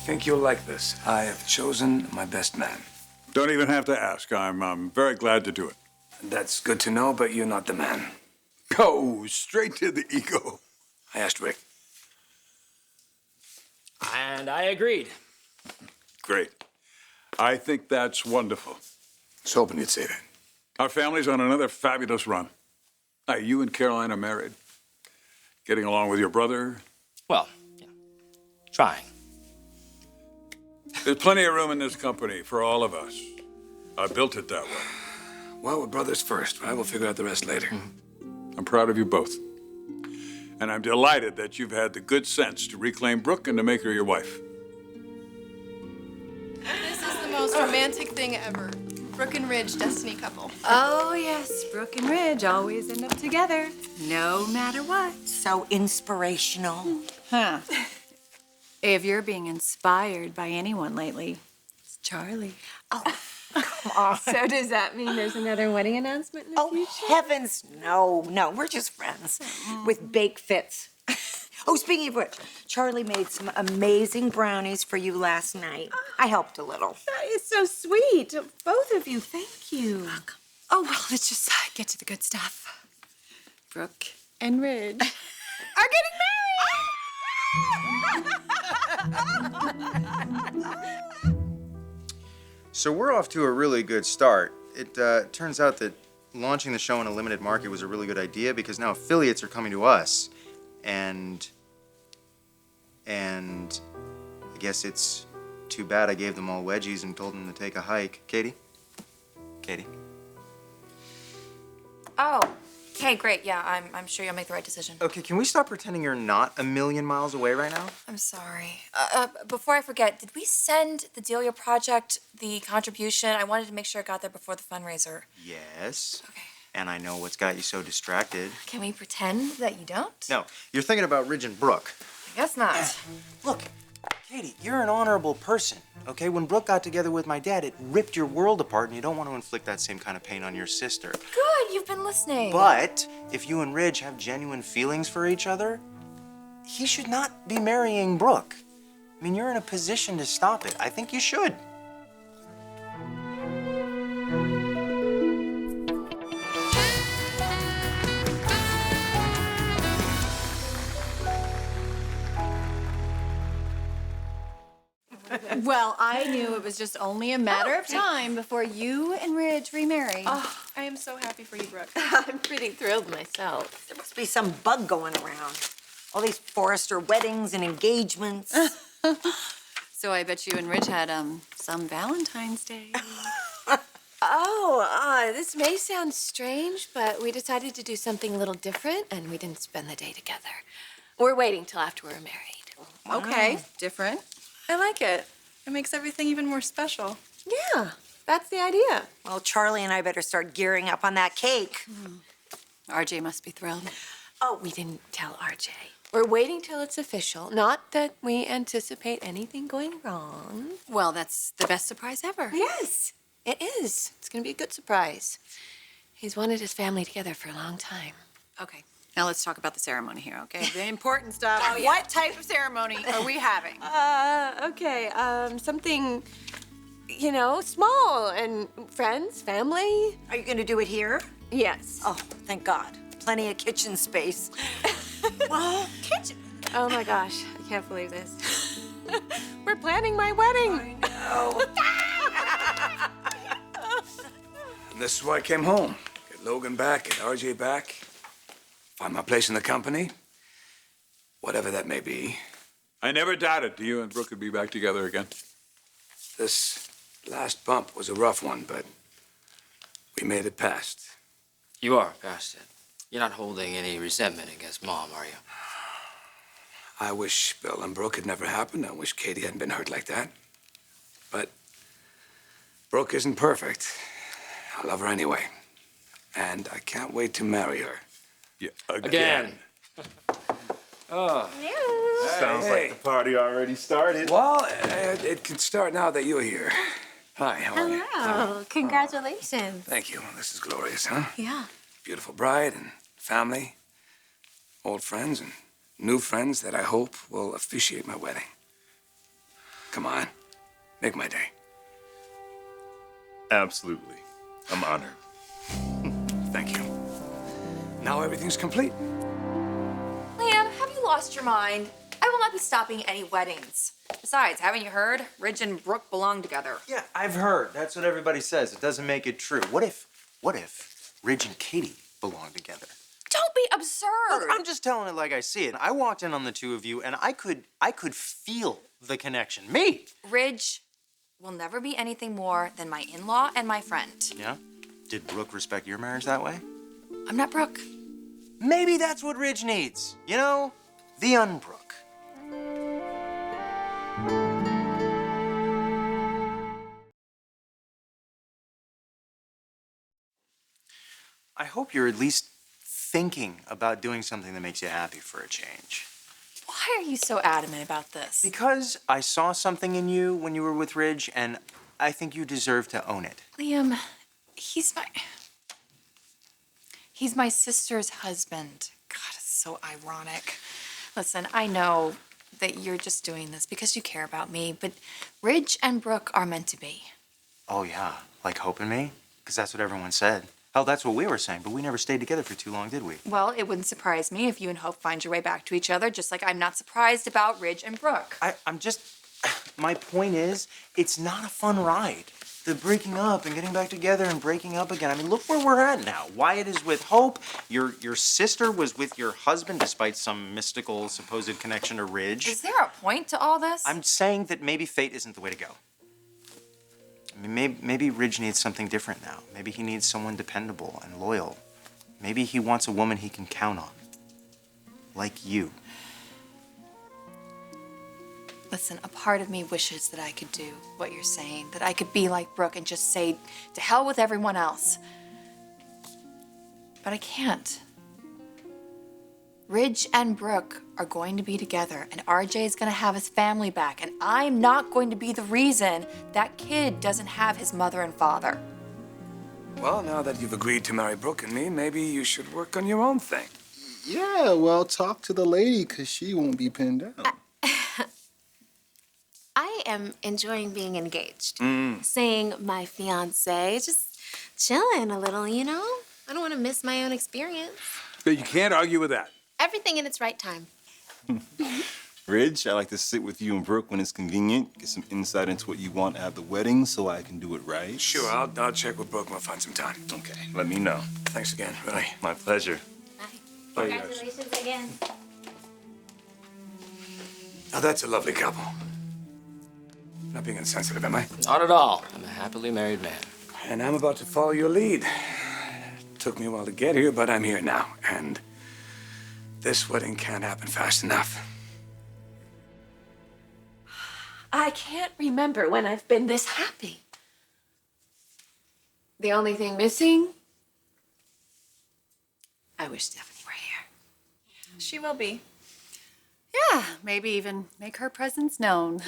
think you'll like this. I have chosen my best man. Don't even have to ask. I'm very glad to do it. That's good to know, but you're not the man. Go straight to the ego. I asked Rick. And I agreed. Great. I think that's wonderful. I was hoping you'd say that. Our family's on another fabulous run. Hi, you and Caroline are married. Getting along with your brother. Well, yeah, trying. There's plenty of room in this company for all of us. I built it that way. Well, we're brothers first, right? We'll figure out the rest later. I'm proud of you both. And I'm delighted that you've had the good sense to reclaim Brooke and to make her your wife. This is the most romantic thing ever. Brooke and Ridge, destiny couple. Oh, yes. Brooke and Ridge always end up together, no matter what. So inspirational. Huh. If you're being inspired by anyone lately, it's Charlie. Oh, come on. So does that mean there's another wedding announcement in the future? Oh, heavens, no, we're just friends with bake fits. Oh, speaking of which, Charlie made some amazing brownies for you last night. I helped a little. That is so sweet. Both of you, thank you. Oh, well, let's just get to the good stuff. Brooke And Ridge are getting married! So we're off to a really good start. It turns out that launching the show in a limited market was a really good idea because now affiliates are coming to us. And I guess it's too bad I gave them all wedgies and told them to take a hike. Katie? Katie? Oh, okay, great. Yeah, I'm sure you'll make the right decision. Okay, can we stop pretending you're not a million miles away right now? I'm sorry. Before I forget, did we send the Delia Project the contribution? I wanted to make sure it got there before the fundraiser. Yes. Okay. And I know what's got you so distracted. Can we pretend that you don't? No, you're thinking about Ridge and Brooke. I guess not. Look, Katie, you're an honorable person, okay? When Brooke got together with my dad, it ripped your world apart, and you don't want to inflict that same kind of pain on your sister. Good, you've been listening. But if you and Ridge have genuine feelings for each other, he should not be marrying Brooke. I mean, you're in a position to stop it. I think you should. Well, I knew it was just only a matter of time before you and Ridge remarried. Oh, I am so happy for you, Brooke. I'm pretty thrilled myself. There must be some bug going around. All these Forrester weddings and engagements. So I bet you and Ridge had some Valentine's Day. Oh, this may sound strange, but we decided to do something a little different, and we didn't spend the day together. We're waiting till after we're married. Okay, different. I like it. It makes everything even more special. Yeah, that's the idea. Well, Charlie and I better start gearing up on that cake. RJ must be thrilled. Oh, we didn't tell RJ. We're waiting till it's official. Not that we anticipate anything going wrong. Well, that's the best surprise ever. Yes, it is. It's gonna be a good surprise. He's wanted his family together for a long time. Okay, now let's talk about the ceremony here, okay? The important stuff. Oh, yeah. What type of ceremony are we having? Okay, something, small and friends, family. Are you going to do it here? Yes. Oh, thank God. Plenty of kitchen space. Well, kitchen. Oh my gosh, I can't believe this. We're planning my wedding. And this is why I came home. Get Logan back, get RJ back. Find my place in the company. Whatever that may be. I never doubted you and Brooke would be back together again. This last bump was a rough one, but we made it past. You are past it. You're not holding any resentment against Mom, are you? I wish Bill and Brooke had never happened. I wish Katie hadn't been hurt like that. But Brooke isn't perfect. I love her anyway. And I can't wait to marry her. Yeah, Again. Oh. Sounds like the party already started. Well, it can start now that you're here. Hi, how are you? Hello, congratulations. Thank you. This is glorious, huh? Yeah. Beautiful bride and family, old friends and new friends that I hope will officiate my wedding. Come on. Make my day. Absolutely. I'm honored. Thank you. Now everything's complete. Liam, have you lost your mind? I will not be stopping any weddings. Besides, haven't you heard? Ridge and Brooke belong together. Yeah, I've heard. That's what everybody says. It doesn't make it true. What if Ridge and Katie belong together? Don't be absurd. Look, I'm just telling it like I see it. I walked in on the two of you, and I could feel the connection. Me. Ridge will never be anything more than my in-law and my friend. Yeah? Did Brooke respect your marriage that way? I'm not Brooke. Maybe that's what Ridge needs. You know? The unBrooke. I hope you're at least thinking about doing something that makes you happy for a change. Why are you so adamant about this? Because I saw something in you when you were with Ridge, and I think you deserve to own it. Liam, he's my sister's husband. God, it's so ironic. Listen, I know that you're just doing this because you care about me, but Ridge and Brooke are meant to be. Oh, yeah. Like Hope and me? Because that's what everyone said. Hell, that's what we were saying, but we never stayed together for too long, did we? Well, it wouldn't surprise me if you and Hope find your way back to each other, just like I'm not surprised about Ridge and Brooke. I'm just... My point is, it's not a fun ride. The breaking up and getting back together and breaking up again. I mean, look where we're at now. Wyatt is with Hope. Your sister was with your husband, despite some mystical supposed connection to Ridge. Is there a point to all this? I'm saying that maybe fate isn't the way to go. I mean, maybe Ridge needs something different now. Maybe he needs someone dependable and loyal. Maybe he wants a woman he can count on. Like you. Listen, a part of me wishes that I could do what you're saying, that I could be like Brooke and just say, to hell with everyone else. But I can't. Ridge and Brooke are going to be together, and RJ is going to have his family back, and I'm not going to be the reason that kid doesn't have his mother and father. Well, now that you've agreed to marry Brooke and me, maybe you should work on your own thing. Yeah, well, talk to the lady, because she won't be pinned down. I am enjoying being engaged. Seeing my fiance, just chilling a little, you know? I don't want to miss my own experience. But you can't argue with that. Everything in its right time. Ridge, I like to sit with you and Brooke when it's convenient, get some insight into what you want at the wedding so I can do it right. Sure, I'll check with Brooke and we'll find some time. Okay, let me know. Thanks again, really. My pleasure. Bye. Congratulations again. Now, that's a lovely couple. Not being insensitive, am I? Not at all. I'm a happily married man. And I'm about to follow your lead. Took me a while to get here, but I'm here now. And this wedding can't happen fast enough. I can't remember when I've been this happy. The only thing missing, I wish Stephanie were here. She will be. Yeah, maybe even make her presence known.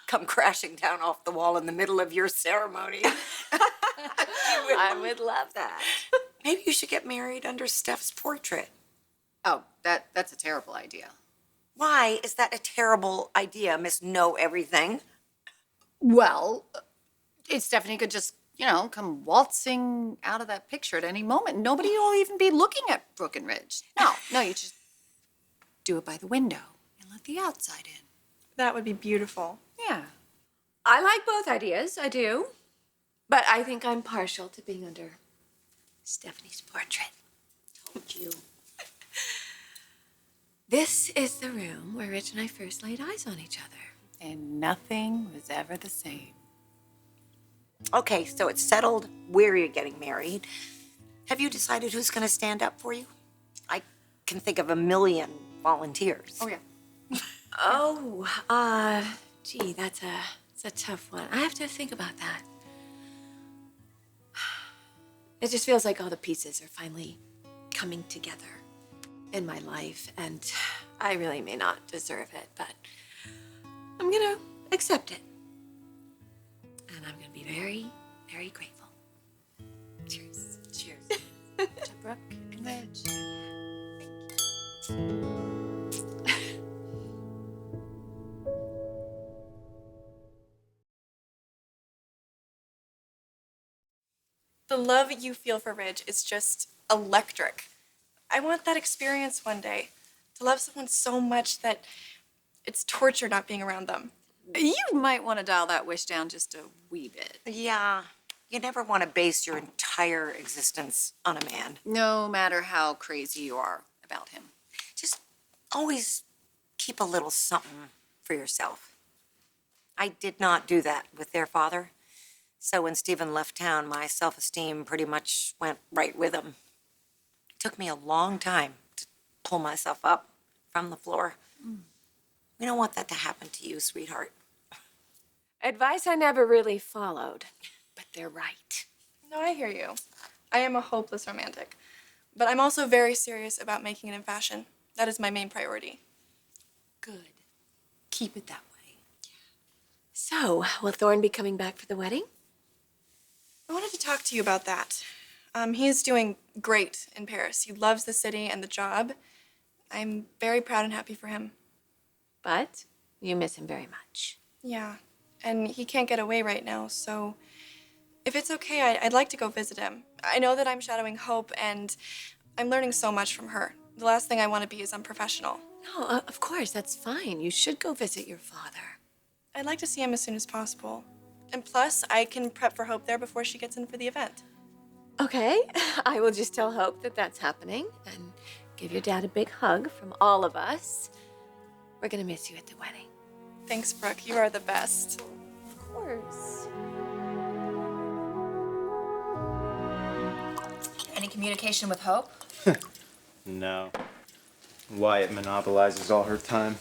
Come crashing down off the wall in the middle of your ceremony. I would love that. Maybe you should get married under Steph's portrait. Oh, that's a terrible idea. Why is that a terrible idea, Miss Know Everything? Well, Stephanie could just, come waltzing out of that picture at any moment. Nobody will even be looking at Brooke and Ridge. No, you just do it by the window and let the outside in. That would be beautiful. Yeah. I like both ideas, I do. But I think I'm partial to being under Stephanie's portrait. Told you. This is the room where Rich and I first laid eyes on each other. And nothing was ever the same. Okay, so it's settled where you're getting married. Have you decided who's going to stand up for you? I can think of a million volunteers. Oh, yeah. Gee, that's a tough one. I have to think about that. It just feels like all the pieces are finally coming together in my life, and I really may not deserve it, but I'm gonna accept it. And I'm gonna be very, very grateful. Cheers. Cheers. To Brooke and Ridge. The love you feel for Ridge is just electric. I want that experience one day. To love someone so much that it's torture not being around them. You might want to dial that wish down just a wee bit. Yeah, you never want to base your entire existence on a man. No matter how crazy you are about him. Just always keep a little something for yourself. I did not do that with their father. So when Stephen left town, my self-esteem pretty much went right with him. It took me a long time to pull myself up from the floor. We don't want that to happen to you, sweetheart. Advice I never really followed, but they're right. No, I hear you. I am a hopeless romantic. But I'm also very serious about making it in fashion. That is my main priority. Good. Keep it that way. So, will Thorne be coming back for the wedding? I wanted to talk to you about that. He's doing great in Paris. He loves the city and the job. I'm very proud and happy for him. But you miss him very much. Yeah, and he can't get away right now, so if it's okay, I'd like to go visit him. I know that I'm shadowing Hope, and I'm learning so much from her. The last thing I want to be is unprofessional. No, of course, that's fine. You should go visit your father. I'd like to see him as soon as possible. And plus, I can prep for Hope there before she gets in for the event. Okay, I will just tell Hope that that's happening and give your dad a big hug from all of us. We're gonna miss you at the wedding. Thanks, Brooke. You are the best. Of course. Any communication with Hope? No. Wyatt monopolizes all her time.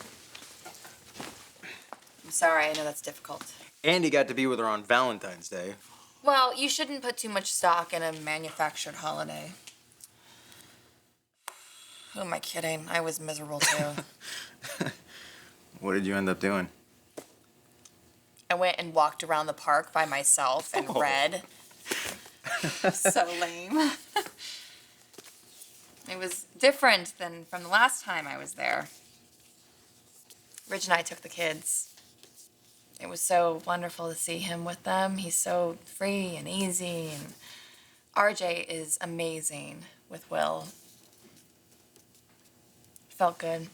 I'm sorry, I know that's difficult. And he got to be with her on Valentine's Day. Well, you shouldn't put too much stock in a manufactured holiday. Who am I kidding? I was miserable too. What did you end up doing? I went and walked around the park by myself and read. So lame. It was different than from the last time I was there. Ridge and I took the kids. It was so wonderful to see him with them. He's so free and easy, and RJ is amazing with Will. Felt good.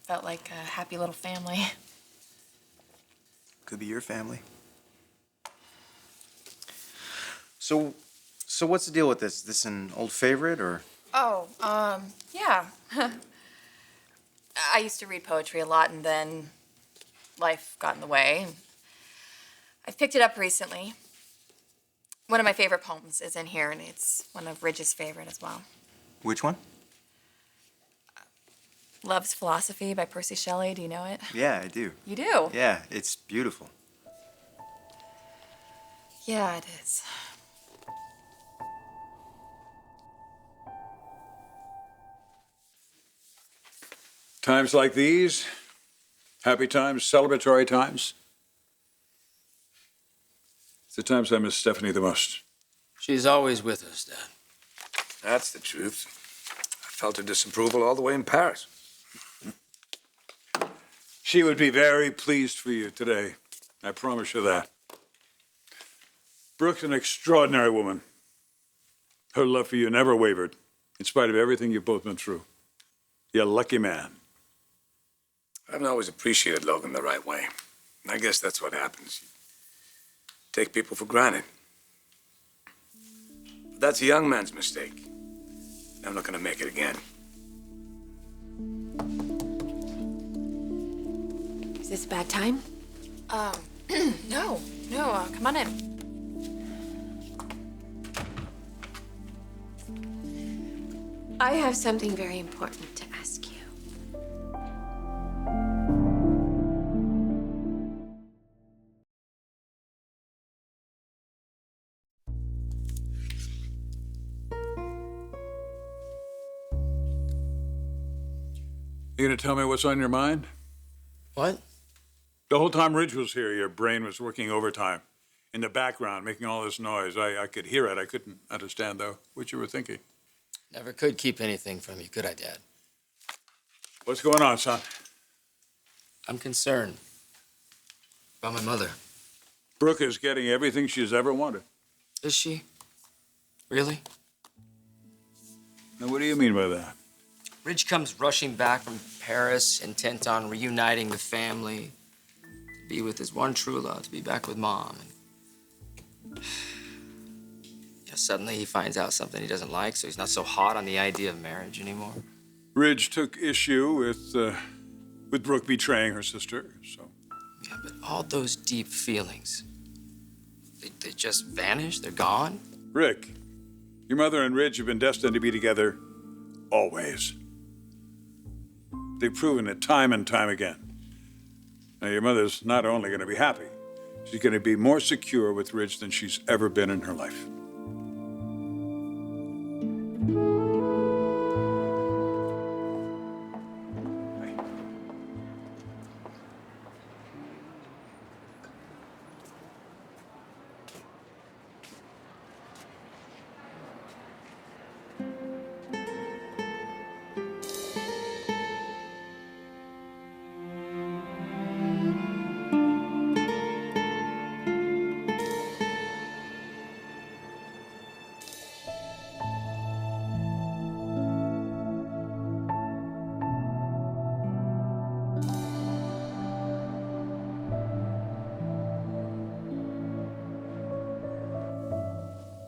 Felt like a happy little family. Could be your family. So what's the deal with this? Is this an old favorite, or? Oh, yeah. I used to read poetry a lot, and then life got in the way. I've picked it up recently. One of my favorite poems is in here, and it's one of Ridge's favorite as well. Which one? Love's Philosophy by Percy Shelley. Do you know it? Yeah, I do. You do? Yeah, it's beautiful. Yeah, it is. Times like these, happy times, celebratory times, it's the times I miss Stephanie the most. She's always with us, Dad. That's the truth. I felt her disapproval all the way in Paris. She would be very pleased for you today. I promise you that. Brooke's an extraordinary woman. Her love for you never wavered, in spite of everything you've both been through. You're a lucky man. I haven't always appreciated love in the right way. I guess that's what happens. You take people for granted. But that's a young man's mistake. I'm not gonna make it again. Is this a bad time? No, come on in. I have something very important to ask you. You gonna tell me what's on your mind? What? The whole time Ridge was here, your brain was working overtime. In the background, making all this noise. I could hear it. I couldn't understand, though, what you were thinking. Never could keep anything from you, could I, Dad? What's going on, son? I'm concerned about my mother. Brooke is getting everything she's ever wanted. Is she? Really? Now, what do you mean by that? Ridge comes rushing back from Paris, intent on reuniting the family, to be with his one true love, to be back with Mom. Suddenly he finds out something he doesn't like, so he's not so hot on the idea of marriage anymore. Ridge took issue with Brooke betraying her sister, so. Yeah, but all those deep feelings, they just vanish? They're gone? Rick, your mother and Ridge have been destined to be together always. They've proven it time and time again. Now, your mother's not only going to be happy, she's going to be more secure with Ridge than she's ever been in her life.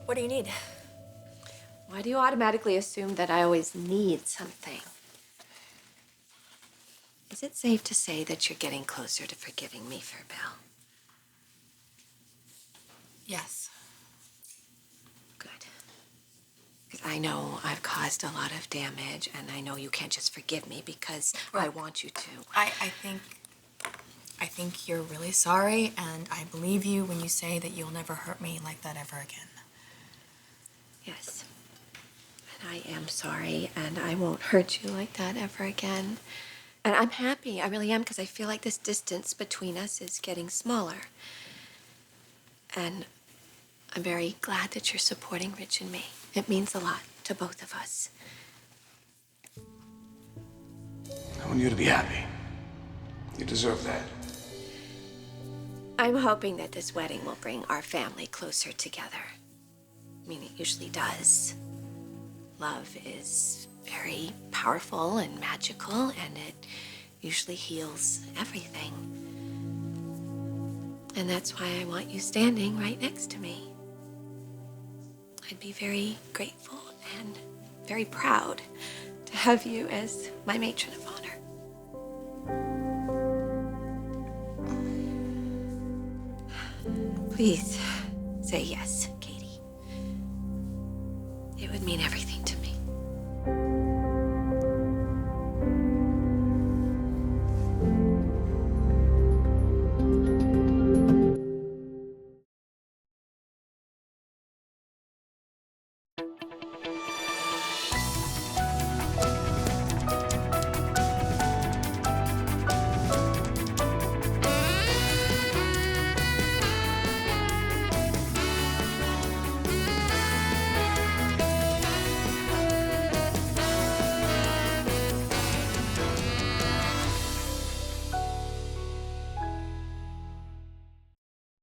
What do you need? Why do you automatically assume that I always need something? Is it safe to say that you're getting closer to forgiving me for Bill? Yes. Good. Because I know I've caused a lot of damage, and I know you can't just forgive me because I want you to. I think you're really sorry, and I believe you when you say that you'll never hurt me like that ever again. Yes. And I am sorry, and I won't hurt you like that ever again. And I'm happy, I really am, because I feel like this distance between us is getting smaller. And I'm very glad that you're supporting Rich and me. It means a lot to both of us. I want you to be happy. You deserve that. I'm hoping that this wedding will bring our family closer together. I mean, it usually does. Love is very powerful and magical, and it usually heals everything. And that's why I want you standing right next to me. I'd be very grateful and very proud to have you as my matron of honor. Please say yes.